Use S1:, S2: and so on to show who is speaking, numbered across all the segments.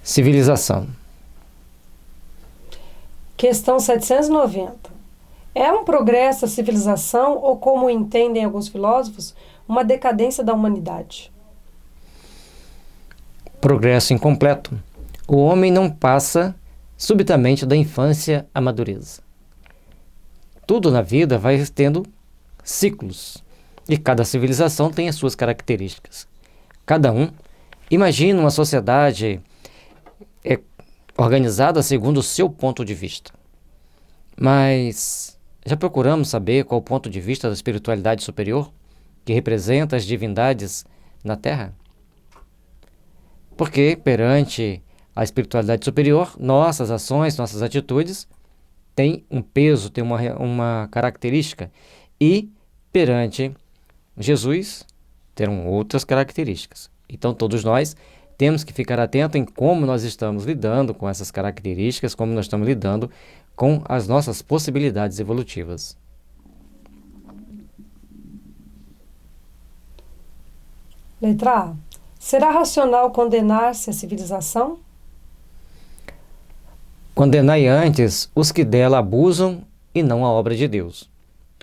S1: Civilização.
S2: Questão 790. É um progresso a civilização ou, como entendem alguns filósofos, uma decadência da humanidade?
S1: Progresso incompleto. O homem não passa subitamente da infância à madureza. Tudo na vida vai tendo ciclos e cada civilização tem as suas características. Cada um imagina uma sociedade organizada segundo o seu ponto de vista. Mas já procuramos saber qual o ponto de vista da espiritualidade superior que representa as divindades na Terra? Porque perante a espiritualidade superior, nossas ações, nossas atitudes têm um peso, têm uma característica, e perante Jesus terão outras características. Então todos nós temos que ficar atentos em como nós estamos lidando com essas características, como nós estamos lidando com as nossas possibilidades evolutivas.
S2: Letra A. Será racional condenar-se à civilização?
S1: Condenai antes os que dela abusam e não a obra de Deus.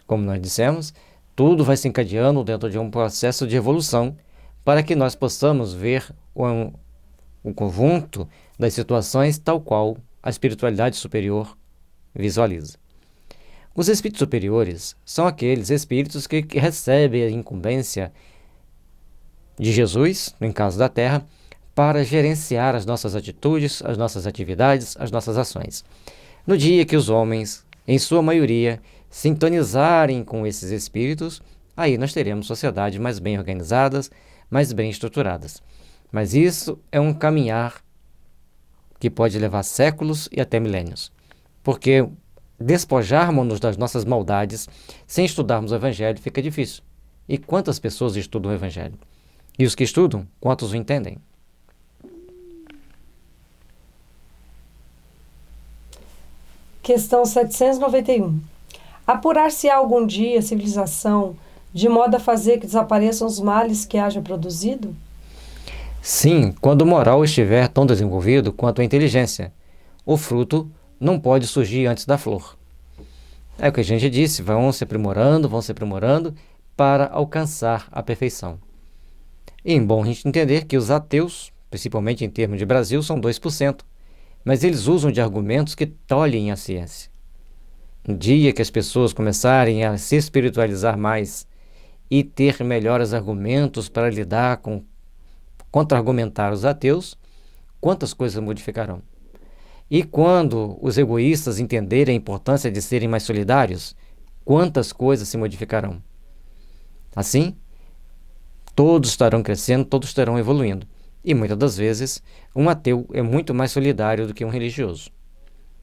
S1: Como nós dissemos, tudo vai se encadeando dentro de um processo de evolução para que nós possamos ver o conjunto das situações tal qual a espiritualidade superior visualiza. Os espíritos superiores são aqueles espíritos que recebem a incumbência de Jesus, no caso da Terra, para gerenciar as nossas atitudes, as nossas atividades, as nossas ações. No dia que os homens, em sua maioria, sintonizarem com esses espíritos, aí nós teremos sociedades mais bem organizadas, mais bem estruturadas. Mas isso é um caminhar que pode levar séculos e até milênios. Porque despojarmos-nos das nossas maldades sem estudarmos o Evangelho fica difícil. E quantas pessoas estudam o Evangelho? E os que estudam, quantos o entendem?
S2: Questão 791. Apurar-se-á algum dia a civilização de modo a fazer que desapareçam os males que haja produzido?
S1: Sim, quando o moral estiver tão desenvolvido quanto a inteligência, o fruto não pode surgir antes da flor. É o que a gente disse, vão se aprimorando para alcançar a perfeição. E é bom a gente entender que os ateus, principalmente em termos de Brasil, são 2%, mas eles usam de argumentos que tolhem a ciência. No dia que as pessoas começarem a se espiritualizar mais e ter melhores argumentos para lidar com contra-argumentar os ateus, quantas coisas modificarão? E quando os egoístas entenderem a importância de serem mais solidários, quantas coisas se modificarão? Assim, todos estarão crescendo, todos estarão evoluindo. E muitas das vezes, um ateu é muito mais solidário do que um religioso.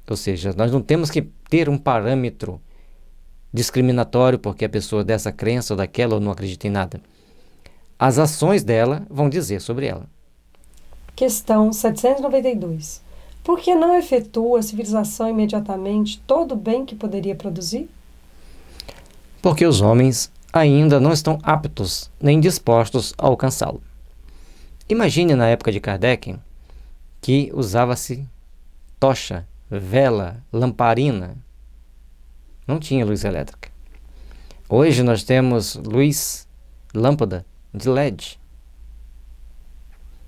S1: Ou seja, nós não temos que ter um parâmetro discriminatório porque a pessoa dessa crença ou daquela ou não acredita em nada. As ações dela vão dizer sobre ela.
S2: Questão 792. Por que não efetua a civilização imediatamente todo o bem que poderia produzir?
S1: Porque os homens ainda não estão aptos nem dispostos a alcançá-lo. Imagine na época de Kardec que usava-se tocha, vela, lamparina. Não tinha luz elétrica. Hoje nós temos luz, lâmpada de LED.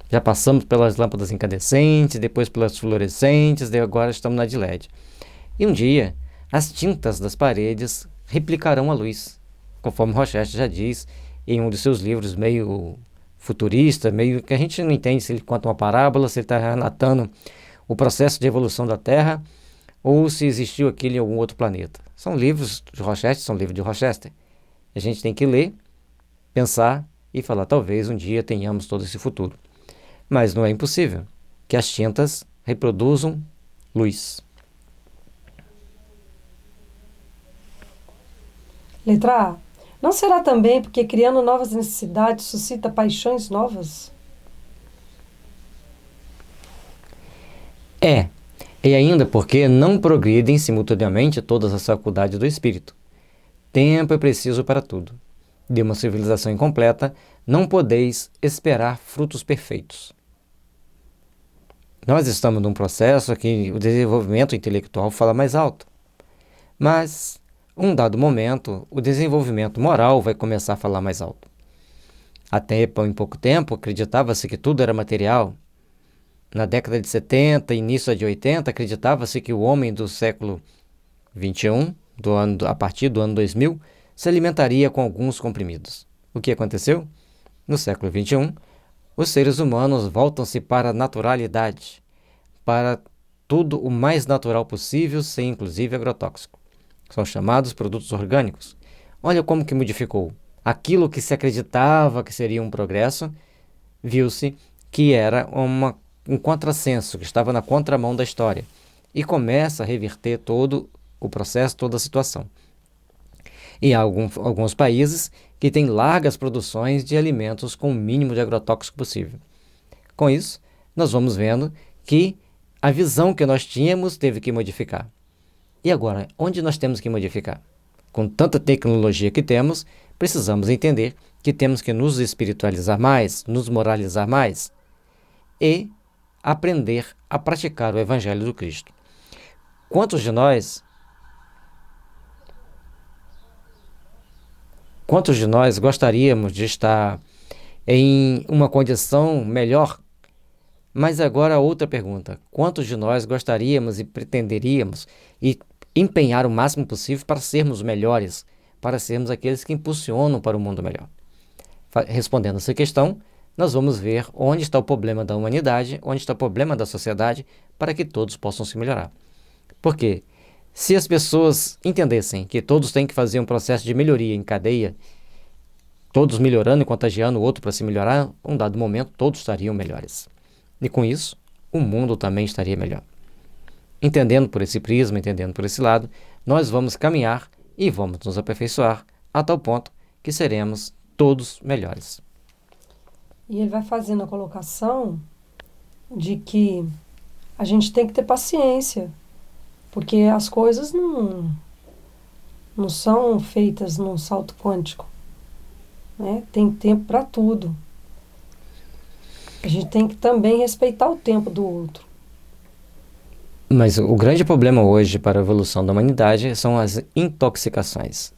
S1: Já passamos pelas lâmpadas incandescentes, depois pelas fluorescentes, e agora estamos na de LED. E um dia, as tintas das paredes replicarão a luz, conforme Rochester já diz em um de seus livros meio futurista, meio que a gente não entende se ele conta uma parábola, se ele está relatando o processo de evolução da Terra ou se existiu aquilo em algum outro planeta. São livros de Rochester, são livros de Rochester. A gente tem que ler, pensar e falar, talvez um dia tenhamos todo esse futuro. Mas não é impossível que as tintas reproduzam luz.
S2: Letra A. Não será também porque criando novas necessidades suscita paixões novas?
S1: E ainda porque não progridem simultaneamente todas as faculdades do espírito. Tempo é preciso para tudo. De uma civilização incompleta, não podeis esperar frutos perfeitos. Nós estamos num processo que o desenvolvimento intelectual fala mais alto. Mas, um dado momento, o desenvolvimento moral vai começar a falar mais alto. Até em pouco tempo, acreditava-se que tudo era material. Na década de 70, início de 80, acreditava-se que o homem do século XXI, a partir do ano 2000, se alimentaria com alguns comprimidos. O que aconteceu? No século XXI, os seres humanos voltam-se para a naturalidade, para tudo o mais natural possível, sem inclusive agrotóxico. São chamados produtos orgânicos. Olha como que modificou. Aquilo que se acreditava que seria um progresso, viu-se que era um contrassenso, que estava na contramão da história. E começa a reverter todo o processo, toda a situação. E há alguns países que têm largas produções de alimentos com o mínimo de agrotóxico possível. Com isso, nós vamos vendo que a visão que nós tínhamos teve que modificar. E agora, onde nós temos que modificar? Com tanta tecnologia que temos, precisamos entender que temos que nos espiritualizar mais, nos moralizar mais e aprender a praticar o Evangelho do Cristo. Quantos de nós gostaríamos de estar em uma condição melhor? Mas agora outra pergunta. Quantos de nós gostaríamos e pretenderíamos e empenhar o máximo possível para sermos melhores, para sermos aqueles que impulsionam para um mundo melhor? Respondendo essa questão, nós vamos ver onde está o problema da humanidade, onde está o problema da sociedade, para que todos possam se melhorar. Porque se as pessoas entendessem que todos têm que fazer um processo de melhoria em cadeia, todos melhorando e contagiando o outro para se melhorar, um dado momento todos estariam melhores. E com isso, o mundo também estaria melhor. Entendendo por esse prisma, entendendo por esse lado, nós vamos caminhar e vamos nos aperfeiçoar a tal ponto que seremos todos melhores.
S2: E ele vai fazendo a colocação de que a gente tem que ter paciência, porque as coisas não são feitas num salto quântico, né? Tem tempo para tudo. A gente tem que também respeitar o tempo do outro.
S1: Mas o grande problema hoje para a evolução da humanidade são as intoxicações.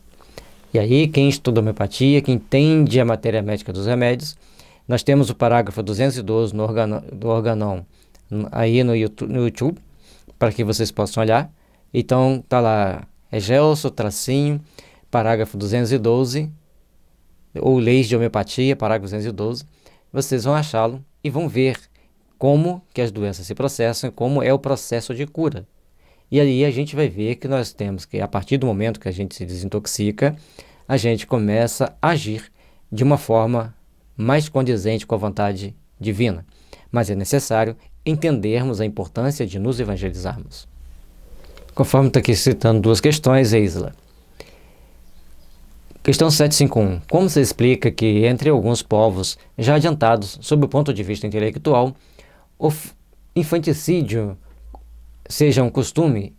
S1: E aí, quem estuda homeopatia, quem entende a matéria médica dos remédios, nós temos o parágrafo 212 do Organon aí no YouTube, para que vocês possam olhar. Então, está lá, Gelson, tracinho, parágrafo 212, ou Leis de Homeopatia, parágrafo 212. Vocês vão achá-lo e vão ver como que as doenças se processam e como é o processo de cura. E aí a gente vai ver que nós temos que, a partir do momento que a gente se desintoxica, a gente começa a agir de uma forma mais condizente com a vontade divina. Mas é necessário entendermos a importância de nos evangelizarmos. Conforme está aqui citando duas questões, Isla. Questão 751. Como se explica que, entre alguns povos já adiantados, sob o ponto de vista intelectual, o infanticídio seja um costume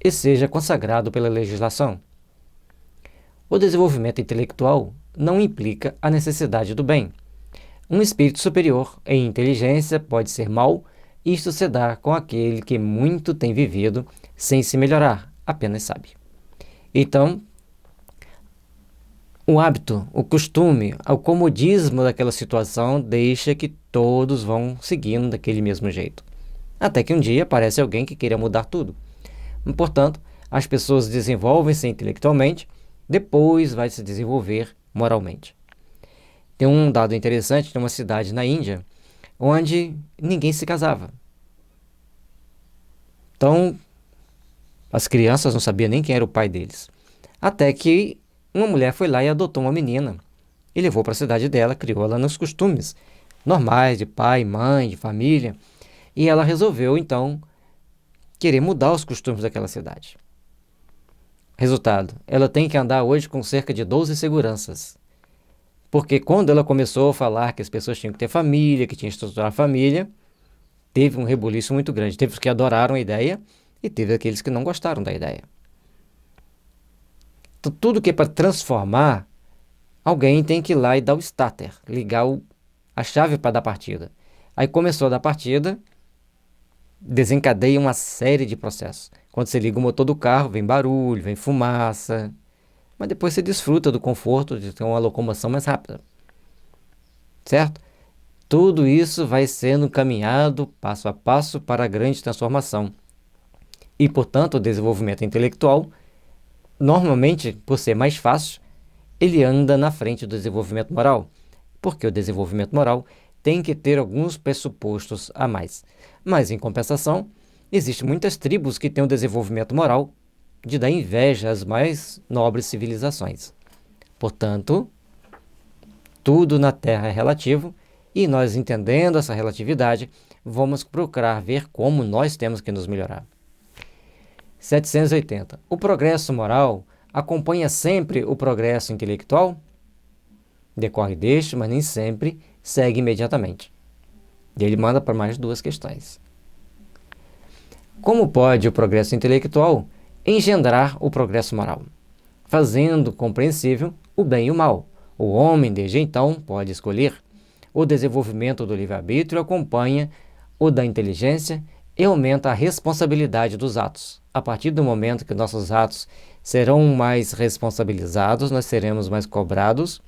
S1: e seja consagrado pela legislação? O desenvolvimento intelectual não implica a necessidade do bem. Um espírito superior em inteligência pode ser mau, e isto se dá com aquele que muito tem vivido sem se melhorar, apenas sabe. Então, o hábito, o costume, o comodismo daquela situação deixa que todos vão seguindo daquele mesmo jeito. Até que um dia aparece alguém que queira mudar tudo. Portanto, as pessoas desenvolvem-se intelectualmente, depois vai se desenvolver moralmente. Tem um dado interessante de uma cidade na Índia, onde ninguém se casava. Então, as crianças não sabiam nem quem era o pai deles. Até que uma mulher foi lá e adotou uma menina. E levou para a cidade dela, criou ela nos costumes normais de pai, mãe, de família. E ela resolveu, então, querer mudar os costumes daquela cidade. Resultado, ela tem que andar hoje com cerca de 12 seguranças. Porque quando ela começou a falar que as pessoas tinham que ter família, que tinham que estruturar a família, teve um rebuliço muito grande. Teve os que adoraram a ideia e teve aqueles que não gostaram da ideia. Então, tudo que é para transformar, alguém tem que ir lá e dar o starter, ligar a chave para dar partida. Aí começou a dar partida, desencadeia uma série de processos. Quando você liga o motor do carro, vem barulho, vem fumaça, mas depois você desfruta do conforto de ter uma locomoção mais rápida, certo? Tudo isso vai sendo caminhado passo a passo para a grande transformação. E, portanto, o desenvolvimento intelectual, normalmente, por ser mais fácil, ele anda na frente do desenvolvimento moral, porque o desenvolvimento moral tem que ter alguns pressupostos a mais. Mas, em compensação, existem muitas tribos que têm um desenvolvimento moral de dar inveja às mais nobres civilizações. Portanto, tudo na Terra é relativo, e nós, entendendo essa relatividade, vamos procurar ver como nós temos que nos melhorar. 780. O progresso moral acompanha sempre o progresso intelectual? Decorre deste, mas nem sempre segue imediatamente. E ele manda para mais duas questões. Como pode o progresso intelectual engendrar o progresso moral, fazendo compreensível o bem e o mal? O homem, desde então, pode escolher. O desenvolvimento do livre-arbítrio acompanha o da inteligência e aumenta a responsabilidade dos atos. A partir do momento que nossos atos serão mais responsabilizados, nós seremos mais cobrados,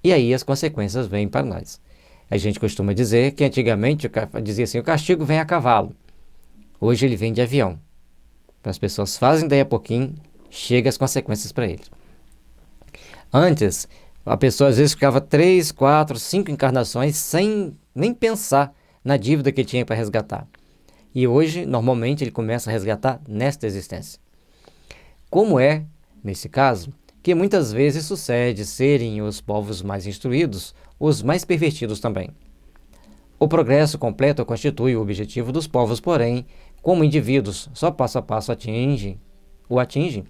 S1: e aí as consequências vêm para nós. A gente costuma dizer que antigamente dizia assim, o castigo vem a cavalo. Hoje ele vem de avião. As pessoas fazem, daí a pouquinho chegam as consequências para eles. Antes, a pessoa às vezes ficava 3, 4, 5 encarnações sem nem pensar na dívida que tinha para resgatar. E hoje, normalmente, ele começa a resgatar nesta existência. Como é, nesse caso, que muitas vezes sucede serem os povos mais instruídos os mais pervertidos também. O progresso completo constitui o objetivo dos povos, porém, como indivíduos só passo a passo o atingem,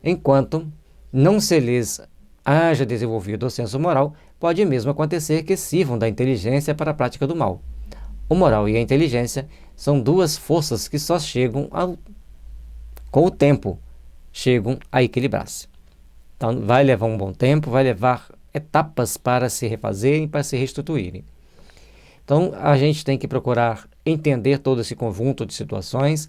S1: enquanto não se lhes haja desenvolvido o senso moral, pode mesmo acontecer que sirvam da inteligência para a prática do mal. O moral e a inteligência são duas forças que só chegam com o tempo, chegam a equilibrar-se. Então, vai levar um bom tempo, vai levar etapas para se refazerem, para se restituírem. Então, a gente tem que procurar entender todo esse conjunto de situações,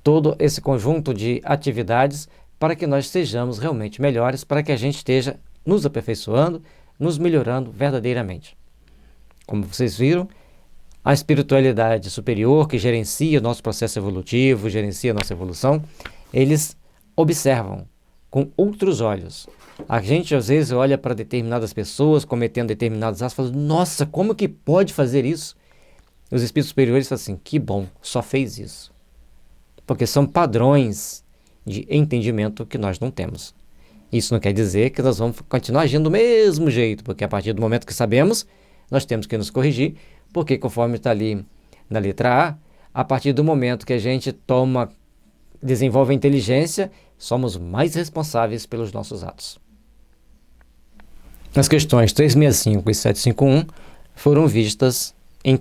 S1: todo esse conjunto de atividades, para que nós sejamos realmente melhores, para que a gente esteja nos aperfeiçoando, nos melhorando verdadeiramente. Como vocês viram, a espiritualidade superior que gerencia o nosso processo evolutivo, gerencia a nossa evolução, eles observam com outros olhos. A gente às vezes olha para determinadas pessoas cometendo determinados atos e fala, nossa, como que pode fazer isso? Os espíritos superiores falam assim, que bom, só fez isso. Porque são padrões de entendimento que nós não temos. Isso não quer dizer que nós vamos continuar agindo do mesmo jeito, porque a partir do momento que sabemos, nós temos que nos corrigir, porque conforme está ali na letra A partir do momento que a gente desenvolve a inteligência, somos mais responsáveis pelos nossos atos. As questões 365 e 751 foram vistas em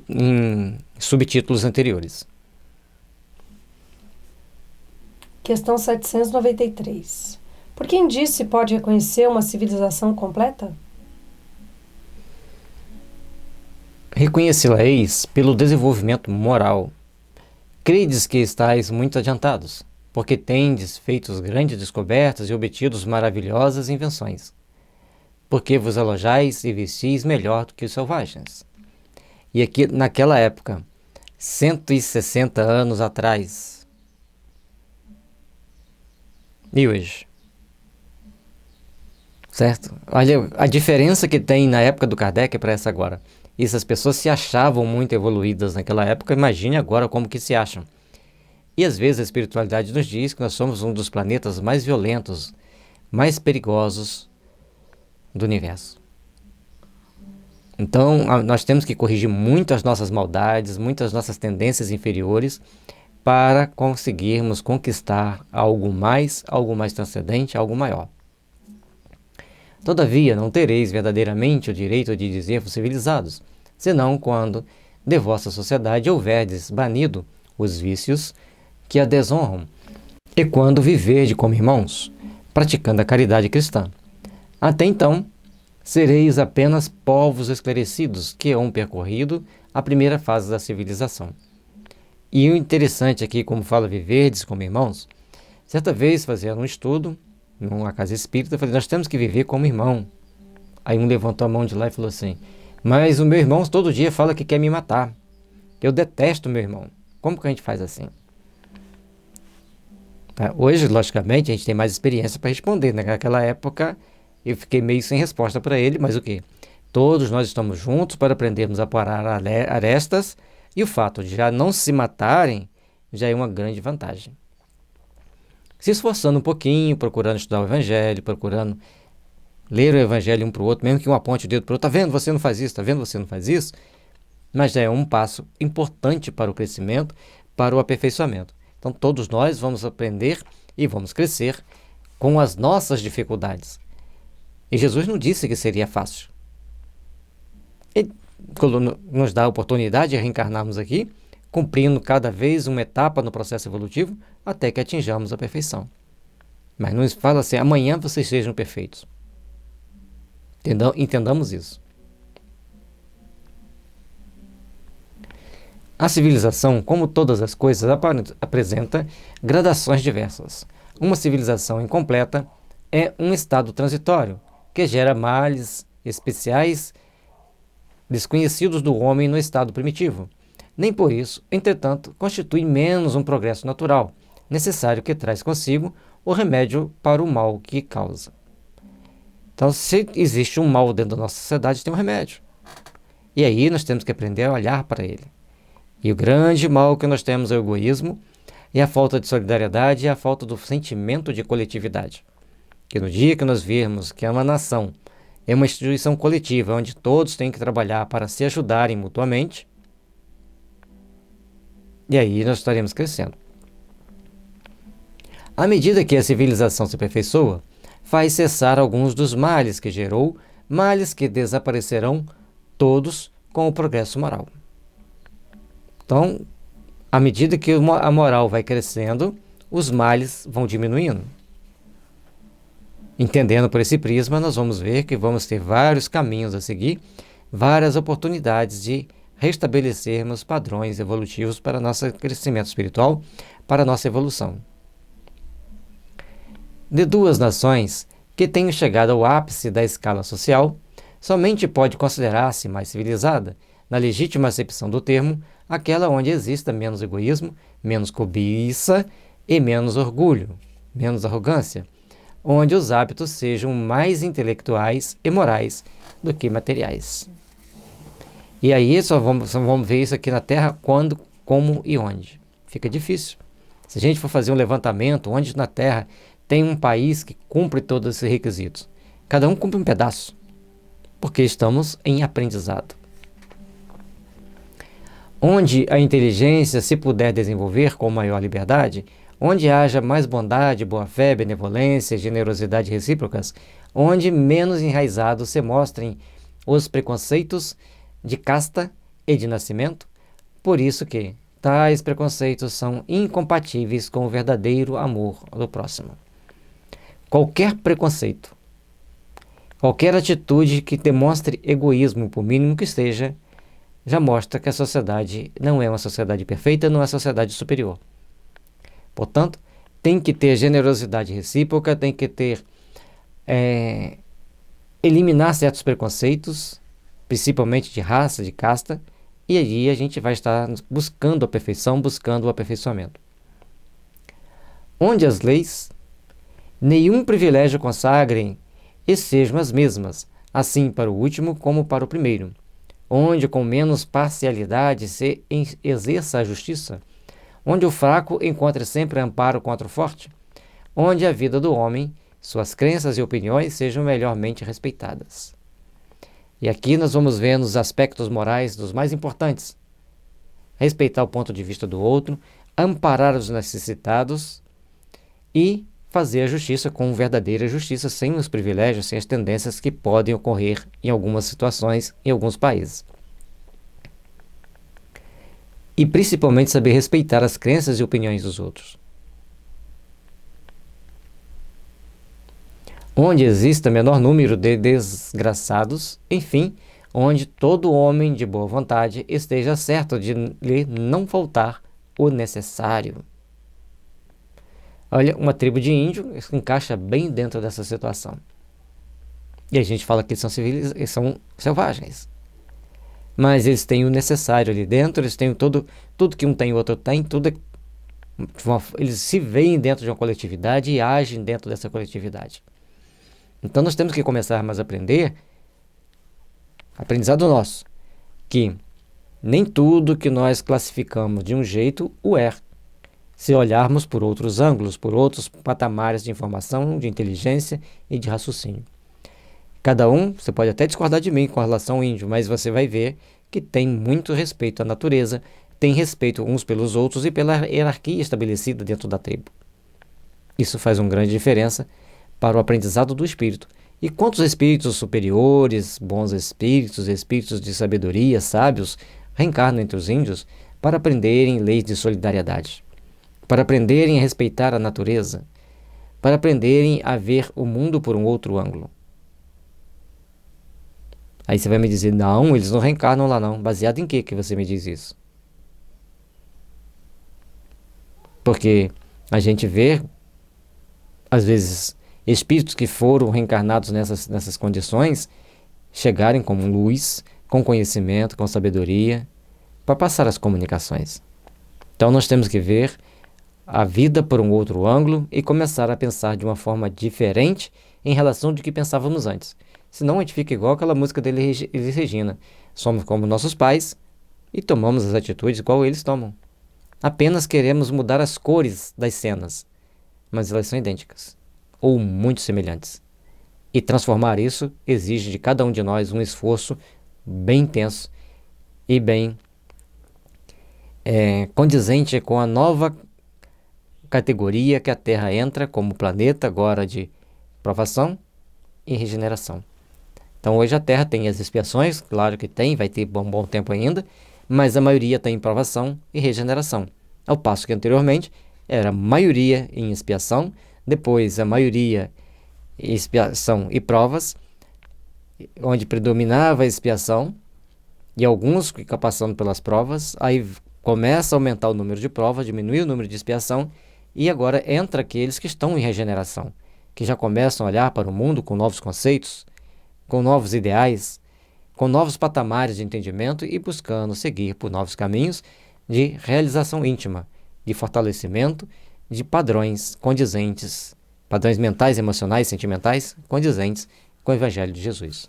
S1: subtítulos anteriores.
S2: Questão 793. Por quem disse pode reconhecer uma civilização completa?
S1: Reconhecê-la-eis pelo desenvolvimento moral. Credes que estáis muito adiantados, porque tendes feito grandes descobertas e obtidos maravilhosas invenções. Porque vos alojais e vestis melhor do que os selvagens. E aqui, naquela época, 160 anos atrás, e hoje? Certo? Olha a diferença que tem na época do Kardec para essa agora. E essas pessoas se achavam muito evoluídas naquela época, imagine agora como que se acham. E às vezes a espiritualidade nos diz que nós somos um dos planetas mais violentos, mais perigosos do universo. Então, nós temos que corrigir muito as nossas maldades, muitas nossas tendências inferiores, para conseguirmos conquistar algo mais transcendente, algo maior. Todavia, não tereis verdadeiramente o direito de dizer-vos civilizados, senão quando de vossa sociedade houverdes banido os vícios que a desonram, e quando viverdes como irmãos, praticando a caridade cristã. Até então, sereis apenas povos esclarecidos que hão percorrido a primeira fase da civilização. E o interessante aqui, como fala Viverdes como irmãos, certa vez fazendo um estudo numa casa espírita, eu falei, nós temos que viver como irmão. Aí um levantou a mão de lá e falou assim, mas o meu irmão todo dia fala que quer me matar. Eu detesto meu irmão. Como que a gente faz assim? Tá? Hoje, logicamente, a gente tem mais experiência para responder, né? Naquela época, eu fiquei meio sem resposta para ele, mas o quê? Todos nós estamos juntos para aprendermos a parar arestas, e o fato de já não se matarem já é uma grande vantagem. Se esforçando um pouquinho, procurando estudar o Evangelho, procurando ler o Evangelho um para o outro, mesmo que um aponte o dedo para o outro, tá vendo, você não faz isso, tá vendo, você não faz isso, mas já é um passo importante para o crescimento, para o aperfeiçoamento. Então todos nós vamos aprender e vamos crescer com as nossas dificuldades. E Jesus não disse que seria fácil. Ele nos dá a oportunidade de reencarnarmos aqui, cumprindo cada vez uma etapa no processo evolutivo, até que atinjamos a perfeição. Mas não fala assim, amanhã vocês sejam perfeitos. Entendamos isso. A civilização, como todas as coisas, apresenta gradações diversas. Uma civilização incompleta é um estado transitório, que gera males especiais desconhecidos do homem no estado primitivo. Nem por isso, entretanto, constitui menos um progresso natural, necessário que traz consigo o remédio para o mal que causa. Então, se existe um mal dentro da nossa sociedade, tem um remédio. E aí nós temos que aprender a olhar para ele. E o grande mal que nós temos é o egoísmo, e a falta de solidariedade e a falta do sentimento de coletividade. Que no dia que nós virmos que é uma nação, é uma instituição coletiva, onde todos têm que trabalhar para se ajudarem mutuamente, e aí nós estaremos crescendo. À medida que a civilização se aperfeiçoa, faz cessar alguns dos males que gerou, males que desaparecerão todos com o progresso moral. Então, à medida que a moral vai crescendo, os males vão diminuindo. Entendendo por esse prisma, nós vamos ver que vamos ter vários caminhos a seguir, várias oportunidades de restabelecermos padrões evolutivos para nosso crescimento espiritual, para nossa evolução. De duas nações que tenham chegado ao ápice da escala social, somente pode considerar-se mais civilizada, na legítima acepção do termo, aquela onde exista menos egoísmo, menos cobiça e menos orgulho, menos arrogância, onde os hábitos sejam mais intelectuais e morais do que materiais. E aí só vamos ver isso aqui na Terra quando, como e onde. Fica difícil. Se a gente for fazer um levantamento, onde na Terra tem um país que cumpre todos esses requisitos? Cada um cumpre um pedaço, porque estamos em aprendizado. Onde a inteligência se puder desenvolver com maior liberdade, onde haja mais bondade, boa-fé, benevolência, generosidade recíprocas, onde menos enraizados se mostrem os preconceitos de casta e de nascimento, por isso que tais preconceitos são incompatíveis com o verdadeiro amor do próximo. Qualquer preconceito, qualquer atitude que demonstre egoísmo, por mínimo que seja, já mostra que a sociedade não é uma sociedade perfeita, não é uma sociedade superior. Portanto, tem que ter generosidade recíproca, tem que ter eliminar certos preconceitos, principalmente de raça, de casta, e aí a gente vai estar buscando a perfeição, buscando o aperfeiçoamento. Onde as leis nenhum privilégio consagrem e sejam as mesmas, assim para o último como para o primeiro, onde com menos parcialidade se exerça a justiça, onde o fraco encontre sempre amparo contra o forte, onde a vida do homem, suas crenças e opiniões sejam melhormente respeitadas. E aqui nós vamos ver nos aspectos morais dos mais importantes: respeitar o ponto de vista do outro, amparar os necessitados e fazer a justiça com verdadeira justiça, sem os privilégios, sem as tendências que podem ocorrer em algumas situações, em alguns países. E principalmente saber respeitar as crenças e opiniões dos outros. Onde exista menor número de desgraçados, enfim, onde todo homem de boa vontade esteja certo de lhe não faltar o necessário. Olha, uma tribo de índio se encaixa bem dentro dessa situação. E a gente fala que eles são selvagens. Mas eles têm o necessário ali dentro, eles têm tudo que um tem o outro tem, eles se veem dentro de uma coletividade e agem dentro dessa coletividade. Então nós temos que começar mais a aprendizado nosso, que nem tudo que nós classificamos de um jeito o é. Se olharmos por outros ângulos, por outros patamares de informação, de inteligência e de raciocínio. Cada um, você pode até discordar de mim com relação ao índio, mas você vai ver que tem muito respeito à natureza, tem respeito uns pelos outros e pela hierarquia estabelecida dentro da tribo. Isso faz uma grande diferença para o aprendizado do espírito. E quantos espíritos superiores, bons espíritos, espíritos de sabedoria, sábios, reencarnam entre os índios para aprenderem leis de solidariedade, para aprenderem a respeitar a natureza, para aprenderem a ver o mundo por um outro ângulo. Aí você vai me dizer, não, eles não reencarnam lá não. Baseado em que você me diz isso? Porque a gente vê, às vezes, espíritos que foram reencarnados nessas condições, chegarem com luz, com conhecimento, com sabedoria, para passar as comunicações. Então nós temos que ver a vida por um outro ângulo e começar a pensar de uma forma diferente em relação do que pensávamos antes. Senão a gente fica igual aquela música dele, Elis Regina. Somos como nossos pais e tomamos as atitudes igual eles tomam. Apenas queremos mudar as cores das cenas, mas elas são idênticas ou muito semelhantes. E transformar isso exige de cada um de nós um esforço bem intenso e bem condizente com a nova categoria que a Terra entra como planeta agora de provação e regeneração. Então hoje a Terra tem as expiações, claro que tem, vai ter bom tempo ainda, mas a maioria tem provação e regeneração. Ao passo que anteriormente era maioria em expiação, depois a maioria em expiação e provas, onde predominava a expiação, e alguns ficam passando pelas provas, aí começa a aumentar o número de provas, diminui o número de expiação, e agora entra aqueles que estão em regeneração, que já começam a olhar para o mundo com novos conceitos, com novos ideais, com novos patamares de entendimento e buscando seguir por novos caminhos de realização íntima, de fortalecimento de padrões condizentes, padrões mentais, emocionais, sentimentais, condizentes com o Evangelho de Jesus.